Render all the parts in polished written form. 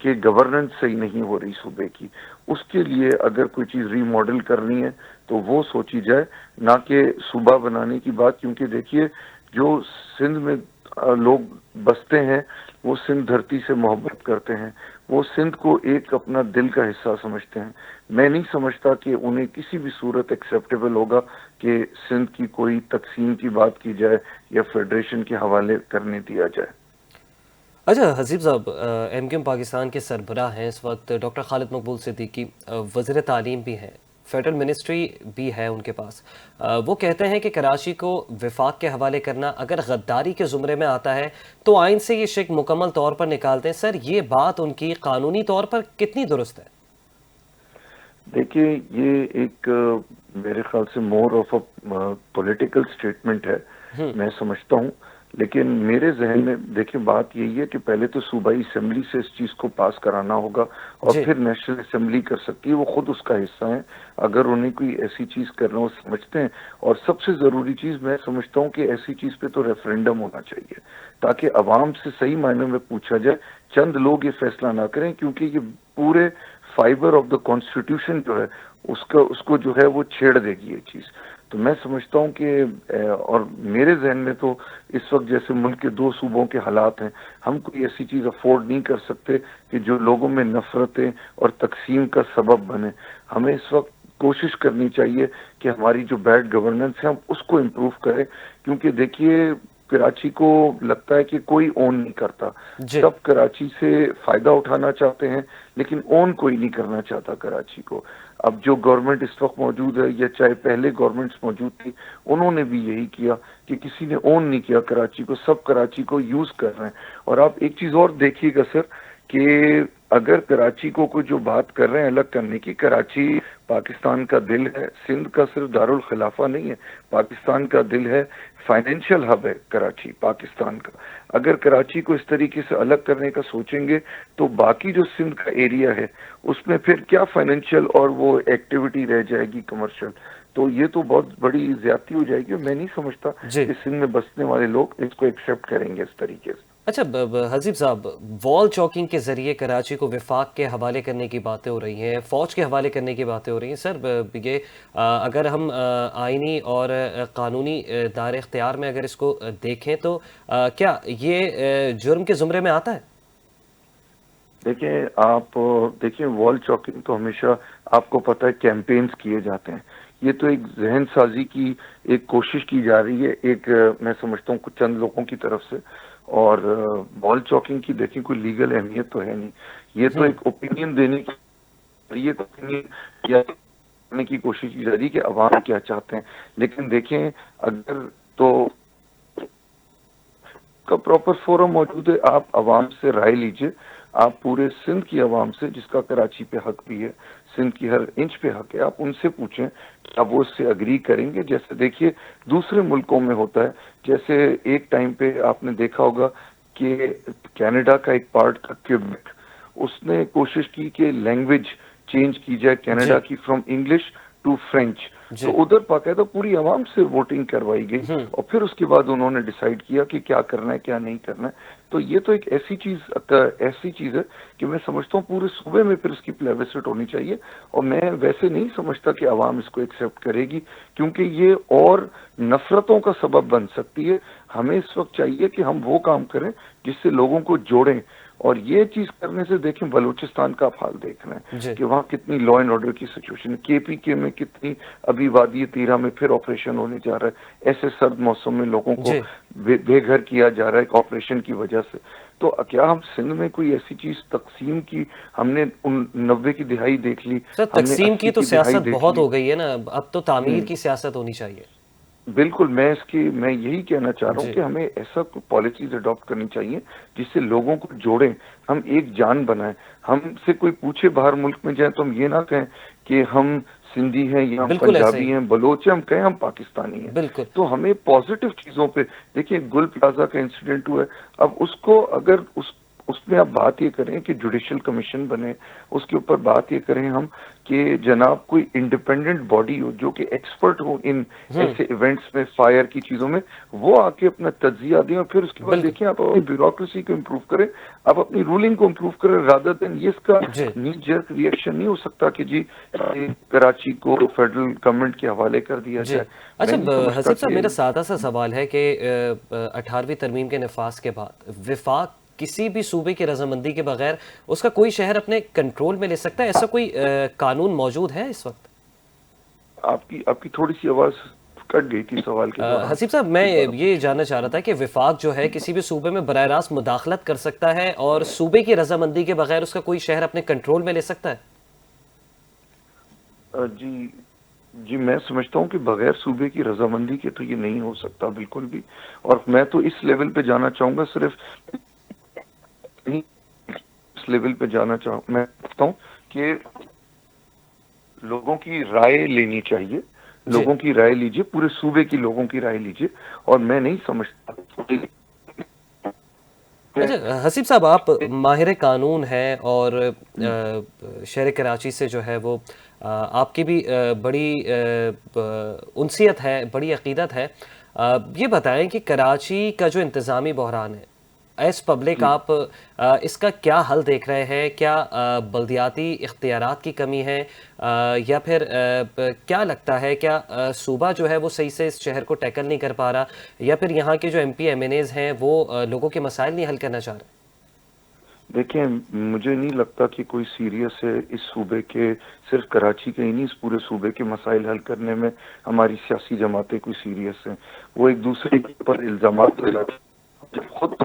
کہ گورننس صحیح نہیں ہو رہی صوبے کی. اس کے لیے اگر کوئی چیز ری ماڈل کرنی ہے تو وہ سوچی جائے, نہ کہ صوبہ بنانے کی بات. کیونکہ دیکھیے جو سندھ میں لوگ بستے ہیں وہ سندھ دھرتی سے محبت کرتے ہیں, وہ سندھ کو ایک اپنا دل کا حصہ سمجھتے ہیں. میں نہیں سمجھتا کہ انہیں کسی بھی صورت ایکسیپٹیبل ہوگا کہ سندھ کی کوئی تقسیم کی بات کی جائے یا فیڈریشن کے حوالے کرنے دیا جائے. اچھا حسیب صاحب, ایم کیو ایم پاکستان کے سربراہ ہیں اس وقت ڈاکٹر خالد مقبول صدیقی, وزیر تعلیم بھی ہیں, فیڈرل منسٹری بھی ہے ان کے پاس. وہ کہتے ہیں کہ کراچی کو وفاق کے حوالے کرنا اگر غداری کے زمرے میں آتا ہے تو آئین سے یہ شق مکمل طور پر نکالتے ہیں. سر یہ بات ان کی قانونی طور پر کتنی درست ہے؟ دیکھیے یہ ایک میرے خیال سے more of a political statement ہے, میں سمجھتا ہوں. لیکن میرے ذہن میں دیکھیں بات یہی ہے کہ پہلے تو صوبائی اسمبلی سے اس چیز کو پاس کرانا ہوگا اور پھر نیشنل اسمبلی کر سکتی ہے, وہ خود اس کا حصہ ہیں اگر انہیں کوئی ایسی چیز کرنا وہ سمجھتے ہیں. اور سب سے ضروری چیز میں سمجھتا ہوں کہ ایسی چیز پہ تو ریفرینڈم ہونا چاہیے تاکہ عوام سے صحیح معنوں میں پوچھا جائے, چند لوگ یہ فیصلہ نہ کریں, کیونکہ یہ پورے فائبر آف دا کانسٹیٹیوشن جو ہے اس کو جو ہے وہ چھیڑ دے گی یہ چیز. تو میں سمجھتا ہوں کہ اور میرے ذہن میں تو اس وقت جیسے ملک کے 2 صوبوں کے حالات ہیں, ہم کوئی ایسی چیز افورڈ نہیں کر سکتے کہ جو لوگوں میں نفرتیں اور تقسیم کا سبب بنے. ہمیں اس وقت کوشش کرنی چاہیے کہ ہماری جو بیڈ گورننس ہے ہم اس کو امپروو کریں. کیونکہ دیکھیے کراچی کو لگتا ہے کہ کوئی اون نہیں کرتا, سب کراچی سے فائدہ اٹھانا چاہتے ہیں لیکن اون کوئی نہیں کرنا چاہتا کراچی کو. اب جو گورنمنٹ اس وقت موجود ہے یا چاہے پہلے گورنمنٹس موجود تھی, انہوں نے بھی یہی کیا کہ کسی نے اون نہیں کیا کراچی کو, سب کراچی کو یوز کر رہے ہیں. اور آپ ایک چیز اور دیکھیے گا سر کہ اگر کراچی کو کوئی جو بات کر رہے ہیں الگ کرنے کی, کراچی پاکستان کا دل ہے, سندھ کا صرف دارالخلافہ نہیں ہے, پاکستان کا دل ہے, فائنینشیل ہب ہے کراچی پاکستان کا. اگر کراچی کو اس طریقے سے الگ کرنے کا سوچیں گے تو باقی جو سندھ کا ایریا ہے اس میں پھر کیا فائنینشیل اور وہ ایکٹیویٹی رہ جائے گی کمرشل. تو یہ تو بہت بڑی زیادتی ہو جائے گی. میں نہیں سمجھتا کہ سندھ میں بسنے والے لوگ اس کو ایکسیپٹ کریں گے اس طریقے سے. اچھا حسیب صاحب, وال چاکنگ کے ذریعے کراچی کو وفاق کے حوالے کرنے کی باتیں ہو رہی ہیں, فوج کے حوالے کرنے کی باتیں ہو رہی ہیں. سر یہ اگر ہم آئینی اور قانونی دائرہ اختیار میں اگر اس کو دیکھیں تو کیا یہ جرم کے زمرے میں آتا ہے؟ دیکھیں آپ دیکھیں وال چاکنگ تو ہمیشہ آپ کو پتہ ہے کیمپینز کیے جاتے ہیں. یہ تو ایک ذہن سازی کی ایک کوشش کی جا رہی ہے, ایک میں سمجھتا ہوں کچھ چند لوگوں کی طرف سے. اور وال چاکنگ کی دیکھیں کوئی لیگل اہمیت تو ہے نہیں, یہ تو ایک اوپینین دینے کی کرنے کی کوشش کی جا رہی ہے کہ عوام کیا چاہتے ہیں. لیکن دیکھیں اگر تو کا پراپر فورم موجود ہے, آپ عوام سے رائے لیجئے, آپ پورے سندھ کی عوام سے جس کا کراچی پہ حق بھی ہے, سندھ کی ہر انچ پہ حق ہے, آپ ان سے پوچھیں اب وہ اس سے اگری کریں گے. جیسے دیکھیے دوسرے ملکوں میں ہوتا ہے, جیسے ایک ٹائم پہ آپ نے دیکھا ہوگا کہ کینیڈا کا ایک پارٹ تھا کیوبیک, اس نے کوشش کی کہ لینگویج چینج کی جائے کینیڈا کی فرام انگلش ٹو فرینچ. تو ادھر باقاعدہ پوری عوام سے ووٹنگ کروائی گئی اور پھر اس کے بعد انہوں نے ڈیسائیڈ کیا کہ کیا کرنا ہے کیا نہیں کرنا ہے. تو یہ تو ایک ایسی چیز ہے کہ میں سمجھتا ہوں پورے صوبے میں پھر اس کی پلیبسٹ ہونی چاہیے. اور میں ویسے نہیں سمجھتا کہ عوام اس کو ایکسیپٹ کرے گی, کیونکہ یہ اور نفرتوں کا سبب بن سکتی ہے. ہمیں اس وقت چاہیے کہ ہم وہ کام کریں جس سے لوگوں کو جوڑیں, اور یہ چیز کرنے سے دیکھیں بلوچستان کا آپ حال دیکھ رہے ہیں کہ وہاں کتنی لا اینڈ آرڈر کی سچویشن ہے, کے پی کے میں کتنی ابھی وادی تیرہ میں پھر آپریشن ہونے جا رہا ہے, ایسے سرد موسم میں لوگوں کو بے گھر کیا جا رہا ہے ایک آپریشن کی وجہ سے. تو کیا ہم سندھ میں کوئی ایسی چیز تقسیم کی, ہم نے 90 کی دہائی دیکھ لی, سر تقسیم کی تو سیاست بہت ہو گئی ہے نا, اب تو تعمیر کی سیاست ہونی چاہیے. بالکل, میں یہی کہنا چاہ رہا ہوں کہ ہمیں ایسا پالیسیز اڈاپٹ کرنی چاہیے جس سے لوگوں کو جوڑیں, ہم ایک جان بنائیں. ہم سے کوئی پوچھے باہر ملک میں جائیں تو ہم یہ نہ کہیں کہ ہم سندھی ہیں یا ہم پنجابی ہیں, بلوچ ہیں, ہم کہیں ہم پاکستانی ہیں. تو ہمیں پازیٹیو چیزوں پہ دیکھیں, گل پلازا کا انسیڈنٹ ہوا ہے, اب اس کو اگر اس میں آپ بات یہ کریں کہ جوڈیشل کمیشن بنے، اس کے اوپر بات یہ کریں ہم کہ جناب کوئی انڈیپینڈنٹ باڈی ہو جو کہ ایکسپرٹ ہو ان ایسے ایونٹس میں، فائر کی چیزوں میں، وہ آ کے اپنا تجزیہ دیں، اور پھر اس کے بعد بالکل دیکھیں آپ اپنی بیوروکریسی کو امپروو کریں، آپ اپنی رولنگ کو امپروو کریں، رادر دین یہ اس کا جی نی جرک ریئیکشن نہیں ہو سکتا کہ جی کراچی کو فیڈرل گورنمنٹ کے حوالے کر دیا جی جائے۔ اچھا میں نہیں سمجھتا حسیب صاحب، کہ میرا سادہ سا سوال ہے کہ 18ویں ترمیم کے نفاذ کے بعد وفاق کسی بھی صوبے کی رضامندی کے بغیر اس کا کوئی شہر اپنے کنٹرول میں لے سکتا ہے؟ ایسا کوئی قانون موجود ہے اس وقت؟ آپ کی تھوڑی سی آواز کٹ گئی تھی سوال کے دوران، حسیب صاحب، میں ایک بار یہ جاننا چاہ رہا تھا کہ وفاق جو ہے کسی بھی صوبے میں براہ راست مداخلت کر سکتا ہے اور صوبے کی رضامندی کے بغیر اس کا کوئی شہر اپنے کنٹرول میں لے سکتا ہے؟ جی میں سمجھتا ہوں کہ بغیر صوبے کی رضامندی کے تو یہ نہیں ہو سکتا بالکل بھی، اور میں تو اس لیول پہ جانا چاہوں گا، صرف اس لیول پہ جانا چاہوں میں سمجھتا ہوں کہ لوگوں کی رائے لینی چاہیے، جی لوگوں کی رائے لیجئے، پورے صوبے کی لوگوں کی رائے لیجئے، اور میں نہیں سمجھتا اچھا حسیب صاحب، آپ ماہر قانون ہیں اور شہر کراچی سے جو ہے وہ آپ کی بھی بڑی انسیت ہے، بڑی عقیدت ہے۔ یہ بتائیں کہ کراچی کا جو انتظامی بحران ہے، ایز پبلک جی آپ اس کا کیا حل دیکھ رہے ہیں؟ کیا بلدیاتی اختیارات کی کمی ہے، یا پھر کیا لگتا ہے کیا صوبہ جو ہے وہ صحیح سے اس شہر کو ٹیکل نہیں کر پا رہا، یا پھر یہاں کے جو M P M N As ہیں وہ لوگوں کے مسائل نہیں حل کرنا چاہ رہے؟ دیکھیں، مجھے نہیں لگتا کہ کوئی سیریس ہے اس صوبے کے، صرف کراچی کے ہی نہیں، اس پورے صوبے کے مسائل حل کرنے میں ہماری سیاسی جماعتیں کوئی سیریس ہیں۔ وہ ایک دوسرے کے اوپر الزامات لگاتی ہیں، جب خود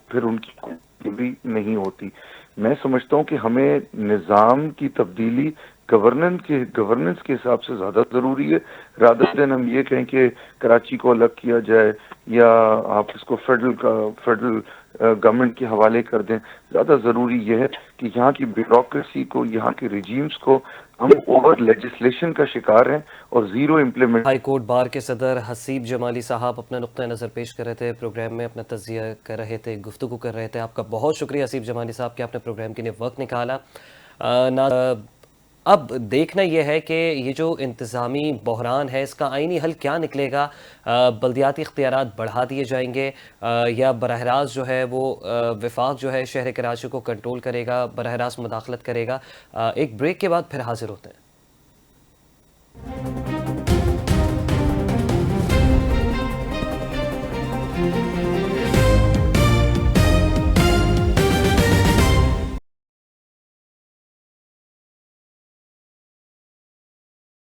پھر ان کی کوئی بھی نہیں ہوتی۔ میں سمجھتا ہوں کہ ہمیں نظام کی تبدیلی گورننس کے حساب سے زیادہ ضروری ہے، رادر دین ہم یہ کہیں کہ کراچی کو الگ کیا جائے یا آپ اس کو فیڈرل گورنمنٹ کے حوالے کر دیں۔ زیادہ ضروری یہ ہے کہ یہاں کی بیوروکریسی کو، یہاں کے ریجیمز کو، ہم اوور لیجسلیشن کا شکار ہیں اور zero implement. High court bar کے صدر حسیب جمالی صاحب اپنا نقطہ نظر پیش کر رہے تھے، پروگرام میں اپنا تجزیہ کر رہے تھے، گفتگو کر رہے تھے۔ آپ کا بہت شکریہ حسیب جمالی صاحب کہ آپ نے پروگرام کے لیے وقت نکالا۔ اب دیکھنا یہ ہے کہ یہ جو انتظامی بحران ہے اس کا آئینی حل کیا نکلے گا؟ بلدیاتی اختیارات بڑھا دیے جائیں گے، یا براہ راست جو ہے وہ وفاق جو ہے شہر کراچی کو کنٹرول کرے گا، براہ راست مداخلت کرے گا؟ ایک بریک کے بعد پھر حاضر ہوتے ہیں۔